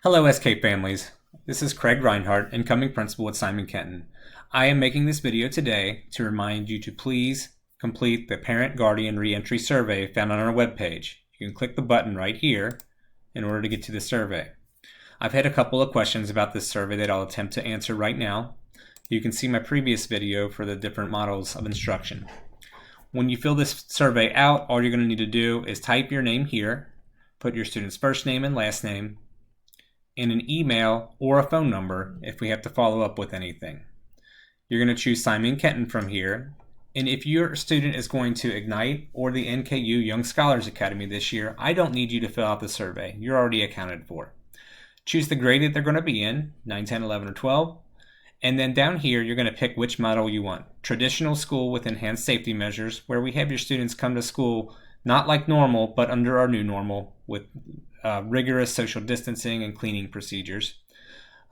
Hello, SK families. This is Craig Reinhardt, incoming principal at Simon Kenton. I am making this video today to remind you to please complete the Parent Guardian Reentry Survey found on our webpage. You can click the button right here in order to get to the survey. I've had a couple of questions about this survey that I'll attempt to answer right now. You can see my previous video for the different models of instruction. When you fill this survey out, all you're going to need to do is type your name here, put your student's first name and last name, and an email or a phone number if we have to follow up with anything. You're going to choose Simon Kenton from here, and if your student is going to Ignite or the NKU Young Scholars Academy this year, I don't need you to fill out the survey. You're already accounted for. Choose the grade that they're going to be in, 9, 10, 11, or 12, and then down here you're going to pick which model you want. Traditional school with enhanced safety measures, where we have your students come to school not like normal, but under our new normal with rigorous social distancing and cleaning procedures.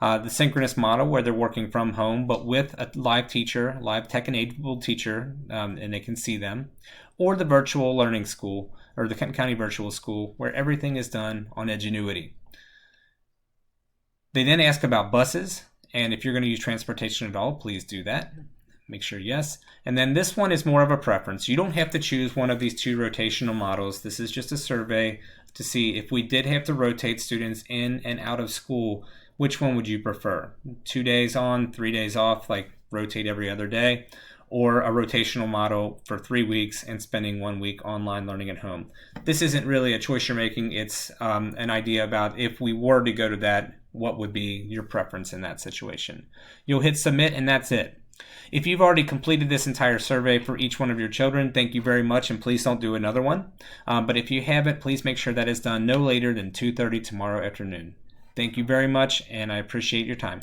The synchronous model, where they're working from home but with a live teacher, live tech-enabled teacher, and they can see them. Or the virtual learning school, or the Kenton County Virtual School, where everything is done on Edgenuity. They then ask about buses, and if you're going to use transportation at all, please do that. Make sure yes. And then this one is more of a preference. You don't have to choose one of these two rotational models. This is just a survey to see if we did have to rotate students in and out of school, which one would you prefer? 2 days on, 3 days off, like rotate every other day, or a rotational model for 3 weeks and spending 1 week online learning at home. This isn't really a choice you're making. It's an idea about if we were to go to that, what would be your preference in that situation. You'll hit submit and that's it. If you've already completed this entire survey for each one of your children, thank you very much, and please don't do another one. But if you haven't, please make sure that is done no later than 2:30 tomorrow afternoon. Thank you very much, and I appreciate your time.